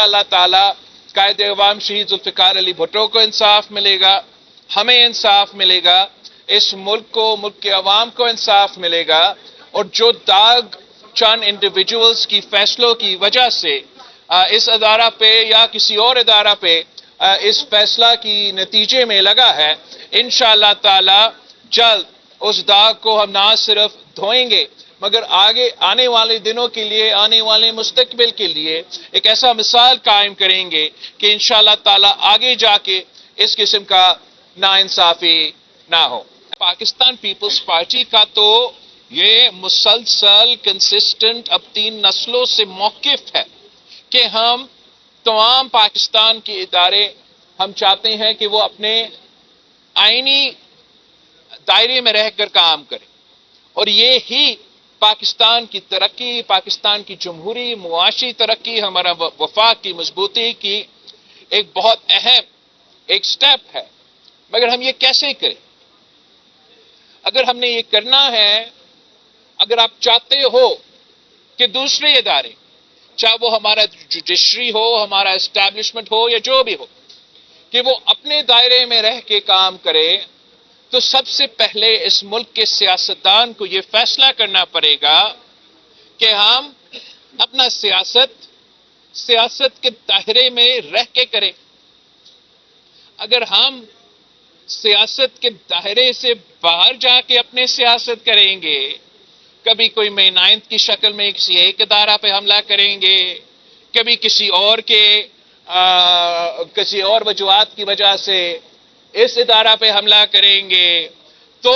इंशाअल्लाह ताला कायद अवाम शहीद जुल्फ़िकार अली भुट्टो को इंसाफ मिलेगा, हमें इंसाफ मिलेगा, इस मुल्क को, मुल्क के अवाम को इंसाफ मिलेगा। और जो दाग चंद इंडिविजुअल्स की फैसलों की वजह से इस अदारा पे या किसी और अदारा पे इस फैसला की नतीजे में लगा है, इंशाअल्लाह ताला जल्द उस दाग को हम ना सिर्फ धोएंगे मगर आगे आने वाले दिनों के लिए, आने वाले मुस्तकबिल के लिए एक ऐसा मिसाल कायम करेंगे कि इंशाअल्लाह ताला आगे जाके इस किस्म का नाइंसाफी ना हो। पाकिस्तान पीपल्स पार्टी का तो ये मुसलसल कंसिस्टेंट अब 3 नस्लों से मौकिफ है कि हम तमाम पाकिस्तान के इदारे हम चाहते हैं कि वो अपने आईनी दायरे में रहकर काम करें और ये ही पाकिस्तान की तरक्की, पाकिस्तान की जमहूरी मुआशी तरक्की, हमारा वफाक की मजबूती की एक बहुत अहम एक स्टेप है। मगर हम ये कैसे करें? अगर हमने ये करना है, अगर आप चाहते हो कि दूसरे इदारे, चाहे वो हमारा जुडिशरी हो, हमारा एस्टैब्लिशमेंट हो या जो भी हो, कि वो अपने दायरे में रह के काम करे, तो सबसे पहले इस मुल्क के सियासतदान को ये फैसला करना पड़ेगा कि हम अपना सियासत के दायरे में रह के करें। अगर हम सियासत के दायरे से बाहर जाके अपने सियासत करेंगे, कभी कोई मेनाइंत की शक्ल में किसी एक इदारा पे हमला करेंगे, कभी किसी और वजूहात की वजह से इस इदारा पे हमला करेंगे, तो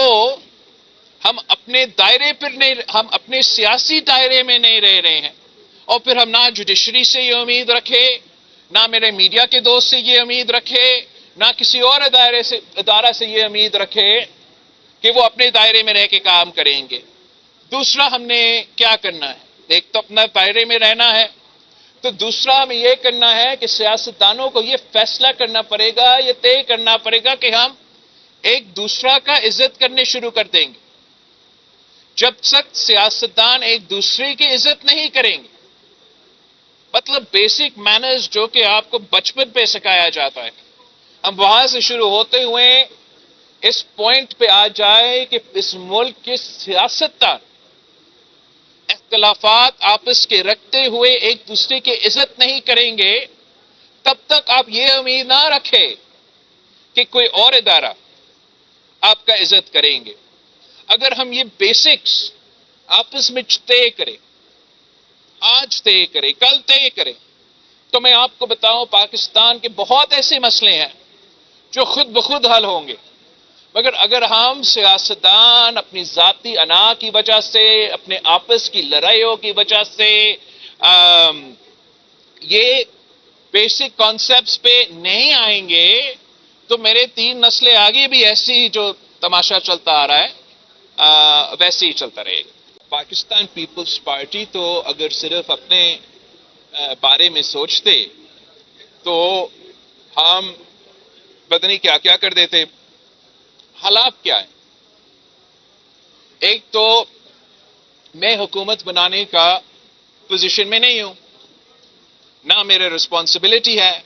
हम अपने दायरे पर नहीं, हम अपने सियासी दायरे में नहीं रह रहे हैं। और फिर हम ना जुडिशरी से ये उम्मीद रखे, ना मेरे मीडिया के दोस्त से ये उम्मीद रखे, ना किसी और इदारा से ये उम्मीद रखे कि वो अपने दायरे में रह के काम करेंगे। दूसरा हमने क्या करना है? एक तो अपना दायरे में रहना है, तो दूसरा हमें यह करना है कि सियासतदानों को यह फैसला करना पड़ेगा, यह तय करना पड़ेगा कि हम एक दूसरा का इज्जत करने शुरू कर देंगे। जब तक सियासतदान एक दूसरे की इज्जत नहीं करेंगे, मतलब बेसिक मैनर्स जो कि आपको बचपन पे सिखाया जाता है, हम वहां से शुरू होते हुए इस पॉइंट पे आ जाए कि इस मुल्क के सियासतदान इख्तिलाफात आपस के रखते हुए एक दूसरे की इज्जत नहीं करेंगे, तब तक आप ये उम्मीद ना रखें कि कोई और इदारा आपका इज्जत करेंगे। अगर हम ये बेसिक्स आपस में तय करें, आज तय करें, कल तय करें, तो मैं आपको बताऊं पाकिस्तान के बहुत ऐसे मसले हैं जो खुद ब खुद हल होंगे। मगर अगर हम सियासतदान अपनी जाती अना की वजह से, अपने आपस की लड़ाइयों की वजह से ये बेसिक कॉन्सेप्ट्स पे नहीं आएंगे, तो मेरे 3 नस्लें आगे भी ऐसी जो तमाशा चलता आ रहा है वैसे ही चलता रहेगा। पाकिस्तान पीपल्स पार्टी तो अगर सिर्फ अपने बारे में सोचते तो हम पता नहीं क्या क्या कर देते। हालात क्या है? एक तो मैं हुकूमत बनाने का पोजीशन में नहीं हूं, ना मेरा रिस्पॉन्सिबिलिटी है,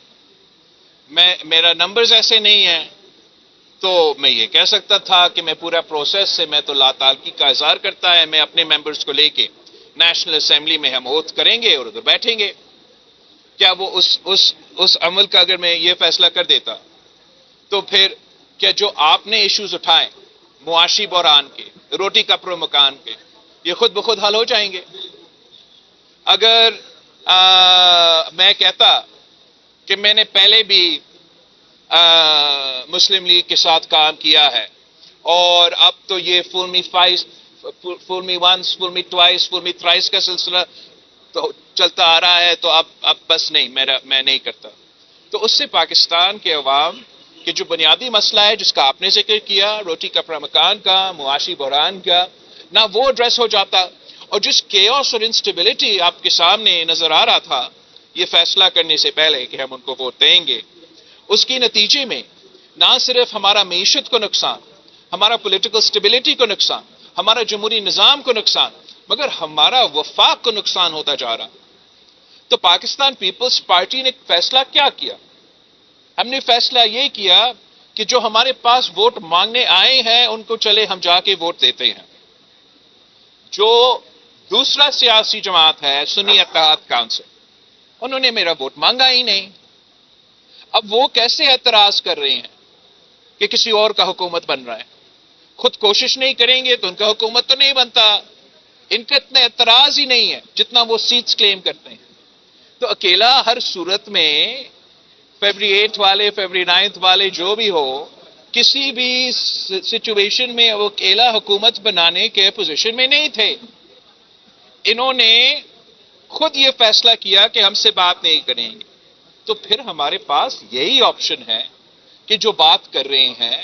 मेरा नंबर्स ऐसे नहीं है, तो मैं ये कह सकता था कि मैं पूरा प्रोसेस से मैं तो लाताल्की का इजहार करता है, मैं अपने मेंबर्स को लेके नेशनल असेंबली में हम ओथ करेंगे और उधर बैठेंगे। क्या वो उस अमल का अगर मैं ये फैसला कर देता, तो फिर क्या जो आपने इश्यूज उठाए मुआशी बहरान के, रोटी कपड़ों मकान के, ये खुद ब खुद हल हो जाएंगे? अगर मैं कहता कि मैंने पहले भी मुस्लिम लीग के साथ काम किया है और अब तो ये fool me once, fool me twice, fool me thrice का सिलसिला तो चलता आ रहा है, तो अब बस नहीं, मैं नहीं करता, तो उससे पाकिस्तान के अवाम कि जो बुनियादी मसला है जिसका आपने जिक्र किया, रोटी कपड़ा मकान का, मुआशी बहरान का, ना वो एड्रेस हो जाता, और जिस केओस और इंस्टेबिलिटी आपके सामने नजर आ रहा था ये फैसला करने से पहले कि हम उनको वोट देंगे, उसकी नतीजे में ना सिर्फ हमारा मईशत को नुकसान, हमारा पॉलिटिकल स्टेबिलिटी को नुकसान, हमारा जमहूरी निज़ाम को नुकसान, मगर हमारा वफाक को नुकसान होता जा रहा। تو پاکستان پیپلز پارٹی نے فیصلہ کیا کیا؟ ہم نے فیصلہ یہ کیا کہ جو ہمارے پاس ووٹ مانگنے آئے ہیں ان کو چلے ہم جا کے ووٹ دیتے ہیں. جو دوسرا سیاسی جماعت ہے سنی اتحاد کونسل، انہوں نے میرا ووٹ مانگا ہی نہیں. اب وہ کیسے اعتراض کر رہے ہیں کہ کسی اور کا حکومت بن رہا ہے؟ خود کوشش نہیں کریں گے تو ان کا حکومت تو نہیں بنتا. ان کا اتنا اعتراض ہی نہیں ہے جتنا وہ سیٹس کلیم کرتے ہیں. تو اکیلا ہر صورت میں فیبری 8 والے، فیبری 9 والے جو بھی ہو، کسی بھی سچویشن میں وہ اکیلا حکومت بنانے کے پوزیشن میں نہیں تھے. انہوں نے خود یہ فیصلہ کیا کہ ہم سے بات نہیں کریں گے. تو پھر ہمارے پاس یہی آپشن ہے کہ جو بات کر رہے ہیں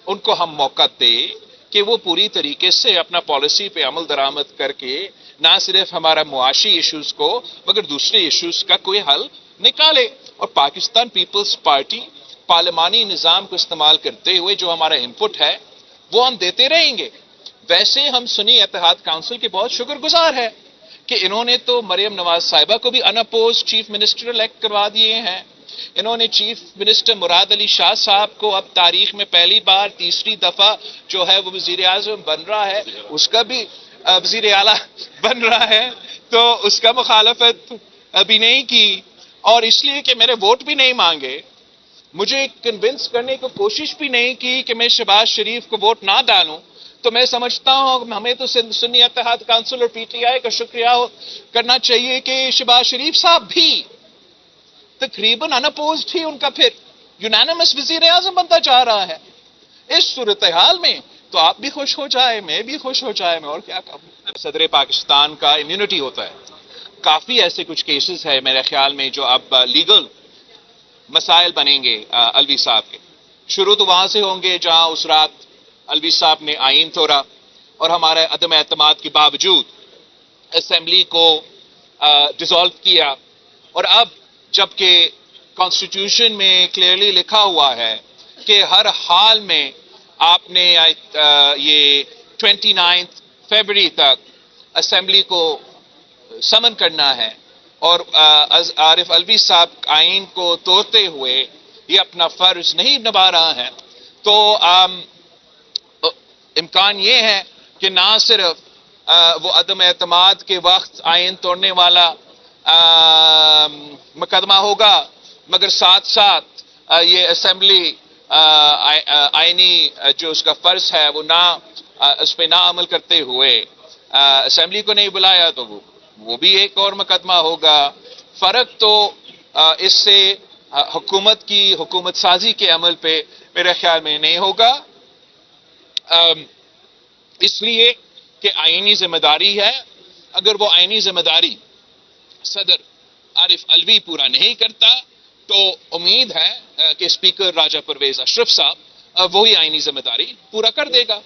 ان کو ہم موقع دیں کہ وہ پوری طریقے سے اپنا پالیسی پہ عمل درآمد کر کے نہ صرف ہمارا معاشی ایشوز کو مگر دوسرے ایشوز کا کوئی حل نکالے. اور پاکستان پیپلز پارٹی پارلیمانی نظام کو استعمال کرتے ہوئے جو ہمارا انپٹ ہے وہ ہم دیتے رہیں گے. ویسے ہم سنی اتحاد کونسل کے بہت شکر گزار ہیں کہ انہوں نے تو مریم نواز صاحبہ کو بھی ان اپوز چیف منسٹر الیکٹ کروا دیے ہیں. انہوں نے چیف منسٹر مراد علی شاہ صاحب کو اب تاریخ میں پہلی بار تیسری دفعہ جو ہے وہ وزیر اعظم بن رہا ہے، اس کا بھی وزیر اعلیٰ بن رہا ہے، تو اس کا مخالفت ابھی نہیں کی. اور اس لیے کہ میرے ووٹ بھی نہیں مانگے، مجھے کنونس کرنے کی کوشش بھی نہیں کی کہ میں شہباز شریف کو ووٹ نہ ڈالوں. تو میں سمجھتا ہوں ہمیں تو سنی اتحاد کونسل اور پی ٹی آئی کا شکریہ کرنا چاہیے کہ شہباز شریف صاحب بھی تقریباً ان اپوزڈ ہی ان کا پھر یونانیمس وزیر اعظم بنتا جا رہا ہے. اس صورتحال میں تو آپ بھی خوش ہو جائے، میں بھی خوش ہو جائے، میں اور کیا کہوں. صدر پاکستان کا امیونٹی ہوتا ہے. کافی ایسے کچھ کیسز ہے میرے خیال میں جو اب لیگل مسائل بنیں گے الوی صاحب کے. شروع تو وہاں سے ہوں گے جہاں اس رات الوی صاحب نے آئین توڑا اور ہمارے عدم اعتماد کے باوجود اسمبلی کو ڈیزالو کیا. اور اب جبکہ کانسٹیٹیوشن میں کلیئرلی لکھا ہوا ہے کہ ہر حال میں آپ نے یہ 29 فروری تک اسمبلی کو سمن کرنا ہے، اور عارف الوی صاحب آئین کو توڑتے ہوئے یہ اپنا فرض نہیں نبھا رہا ہے، تو امکان یہ ہے کہ نہ صرف وہ عدم اعتماد کے وقت آئین توڑنے والا مقدمہ ہوگا مگر ساتھ ساتھ یہ اسمبلی آئینی جو اس کا فرض ہے وہ نہ اس پہ نہ عمل کرتے ہوئے اسمبلی کو نہیں بلایا تو وہ بھی ایک اور مقدمہ ہوگا. فرق تو اس سے حکومت سازی کے عمل پہ میرے خیال میں نہیں ہوگا، اس لیے کہ آئینی ذمہ داری ہے. اگر وہ آئینی ذمہ داری صدر عارف الوی پورا نہیں کرتا تو امید ہے کہ اسپیکر راجہ پرویز اشرف صاحب وہی آئینی ذمہ داری پورا کر دے گا.